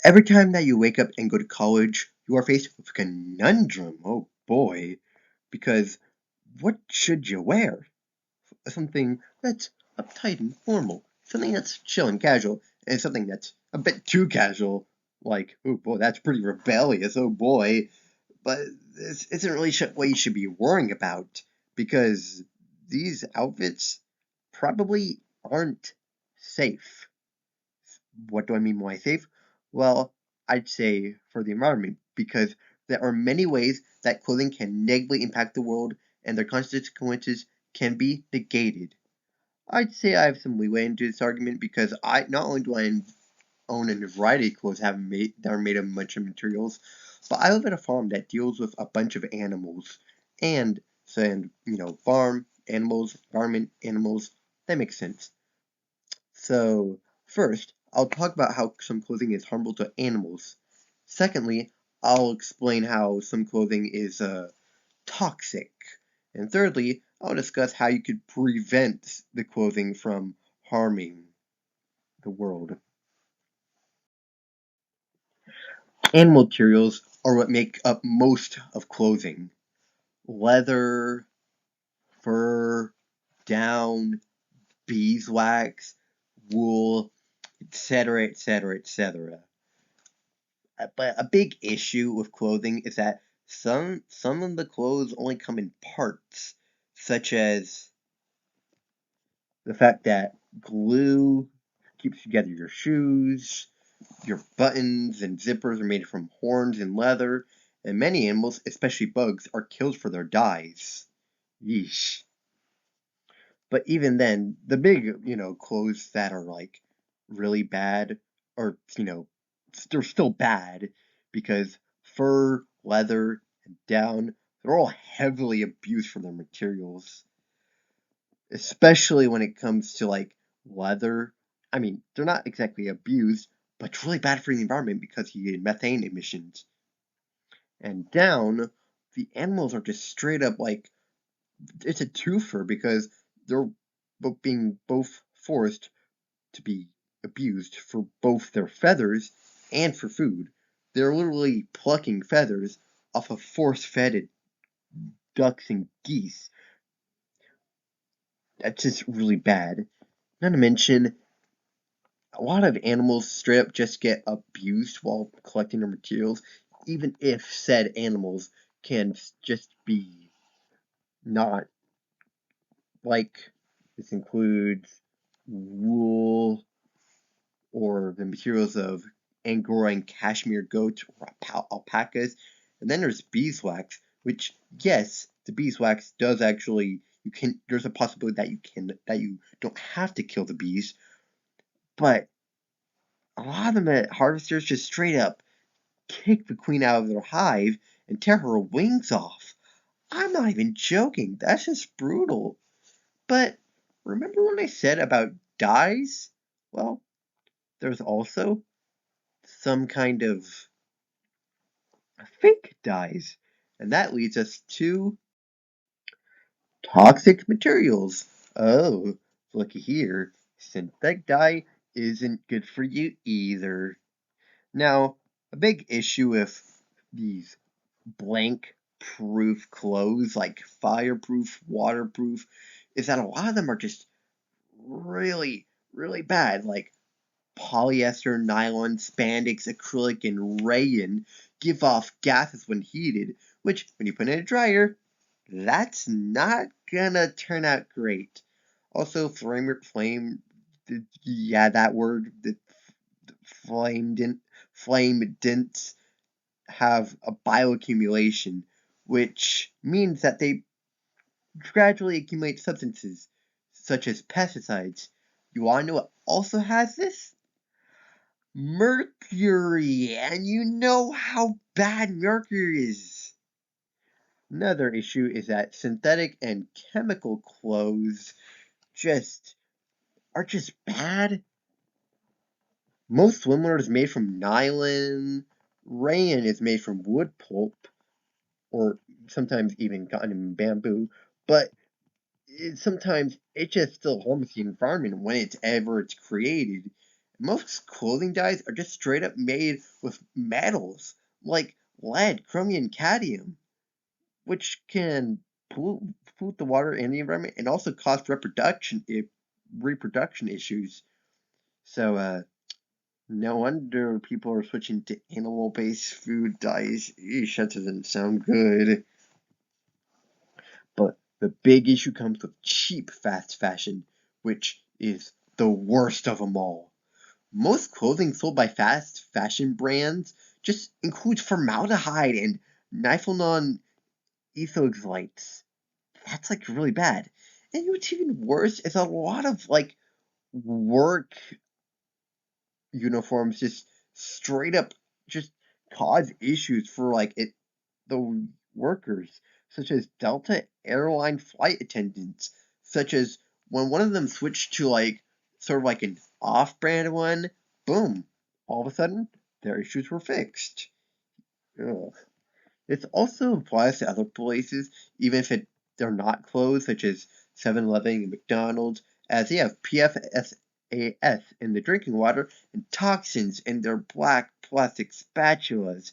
Every time that you wake up and go to college, you are faced with a conundrum. Oh boy. Because what should you wear? Something that's uptight and formal, something that's chill and casual, and something that's a bit too casual, like, oh boy, that's pretty rebellious, oh boy. But this isn't really what you should be worrying about, because these outfits probably aren't safe. What do I mean by safe? Well, I'd say for the environment, because there are many ways that clothing can negatively impact the world and their consequences can be negated. I'd say I have some leeway into this argument because I not only do I own a variety of clothes that are made of a bunch of materials, but I live at a farm that deals with a bunch of animals and farm animals, environment animals. That makes sense. So, first, I'll talk about how some clothing is harmful to animals. Secondly, I'll explain how some clothing is toxic. And thirdly, I'll discuss how you could prevent the clothing from harming the world. Animal materials are what make up most of clothing. Leather, fur, down, beeswax, wool, etc., etc., etc. But a big issue with clothing is that some of the clothes only come in parts, such as the fact that glue keeps together your shoes, your buttons and zippers are made from horns and leather, and many animals, especially bugs, are killed for their dyes. Yeesh. But even then, the big clothes that are like really bad are they're still bad because fur, leather, and down, they're all heavily abused for their materials. Especially when it comes to like leather. I mean, they're not exactly abused, but it's really bad for the environment because you get methane emissions. And down, the animals are just straight up like it's a twofer because they're being both forced to be abused for both their feathers and for food. They're literally plucking feathers off of force-fed ducks and geese. That's just really bad. Not to mention, a lot of animals straight up just get abused while collecting their materials, even if said animals can just be not like this includes wool or the materials of Angora and Cashmere goats or alpacas. And then there's beeswax, which yes, the beeswax does actually there's a possibility that you don't have to kill the bees, but a lot of the harvesters just straight up kick the queen out of their hive and tear her wings off. I'm not even joking. That's just brutal. But remember what I said about dyes? Well, there's also some kind of fake dyes. And that leads us to toxic materials. Oh, looky here. Synthetic dye isn't good for you either. Now, a big issue with these blank proof clothes, like fireproof, waterproof, is that a lot of them are just really, really bad. Like polyester, nylon, spandex, acrylic, and rayon give off gases when heated, which, when you put in a dryer, that's not gonna turn out great. Also, yeah, that word, the flame didn't have a bioaccumulation, which means that they gradually accumulate substances such as pesticides. You wanna know what also has this? Mercury, and you know how bad mercury is. Another issue is that synthetic and chemical clothes just are just bad. Most swimwear is made from nylon. Rayon is made from wood pulp, or sometimes even cotton and bamboo. But sometimes it just still harms the environment when it's created. Most clothing dyes are just straight up made with metals like lead, chromium, and cadmium, which can pollute the water and the environment and also cause reproduction issues. So no wonder people are switching to animal-based food dyes. Eesh, that doesn't sound good. But the big issue comes with cheap fast fashion, which is the worst of them all. Most clothing sold by fast fashion brands just includes formaldehyde and niflonone ethoxylates. That's like really bad. And what's even worse is a lot of like work uniforms just straight up just cause issues for the workers, such as Delta airline flight attendants, such as when one of them switched to like sort of like an off-brand one, boom, all of a sudden their issues were fixed. Ugh. This also applies to other places, even if they're not closed, such as 7-Eleven and McDonald's, as they have PFAS in the drinking water and toxins in their black plastic spatulas.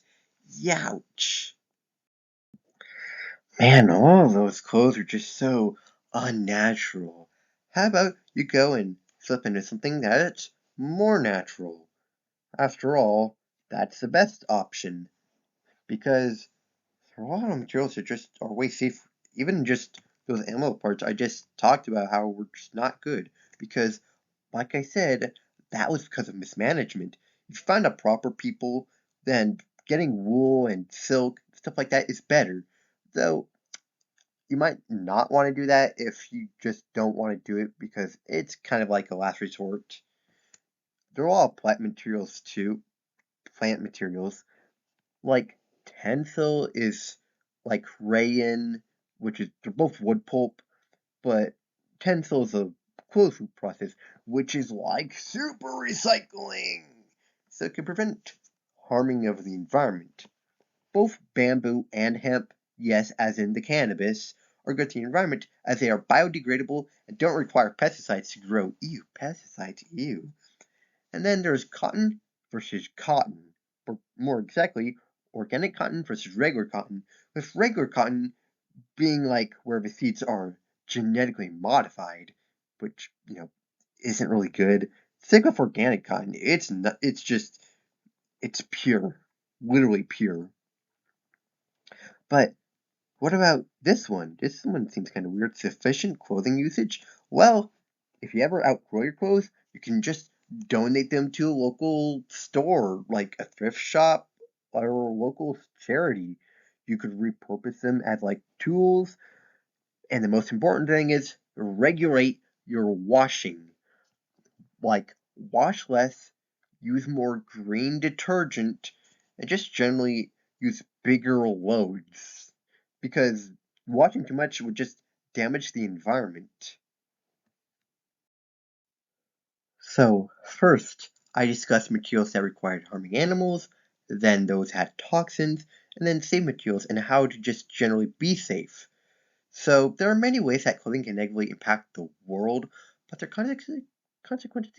Youch! Man, all of those clothes are just so unnatural. How about you go and slip into something that's more natural? After all, that's the best option, because there are a lot of materials that just are way safe. Even just those animal parts I just talked about how were just not good. Because, like I said, that was because of mismanagement. If you find a proper people, then getting wool and silk, stuff like that is better. Though, you might not want to do that if you just don't want to do it because it's kind of like a last resort. There are all plant materials too. Plant materials. Like Tencel is like rayon, which is they're both wood pulp, but Tencel is a closed loop process, which is like super recycling, so it can prevent harming of the environment. Both bamboo and hemp, yes, as in the cannabis, are good to the environment as they are biodegradable and don't require pesticides to grow. Ew, pesticides, ew. And then there's cotton versus cotton, or more exactly, organic cotton versus regular cotton, with regular cotton being like where the seeds are genetically modified, which, isn't really good. Stick with organic cotton. It's not, it's pure, literally pure. But what about this one? This one seems kind of weird. Sufficient clothing usage? Well, if you ever outgrow your clothes, you can just donate them to a local store, like a thrift shop or a local charity. You could repurpose them as like tools. And the most important thing is regulate your washing. Like, wash less, use more green detergent, and just generally use bigger loads. Because washing too much would just damage the environment. So, first, I discussed materials that required harming animals, then those had toxins, and then safe materials and how to just generally be safe. So, there are many ways that clothing can negatively impact the world, but their consequences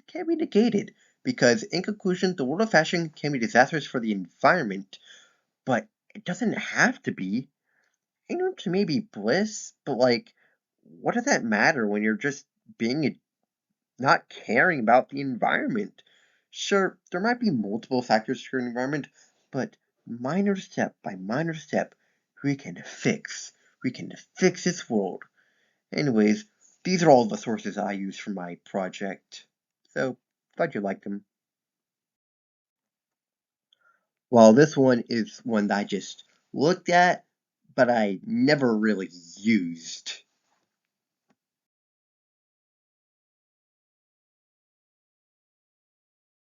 can't be negated. Because, in conclusion, the world of fashion can be disastrous for the environment, but it doesn't have to be. Ignorance may be bliss, but what does that matter when you're just being not caring about the environment? Sure, there might be multiple factors to your environment, but minor step by minor step, we can fix. We can fix this world. Anyways, these are all the sources I use for my project. So, glad you liked them. Well, this one is one that I just looked at, but I never really used.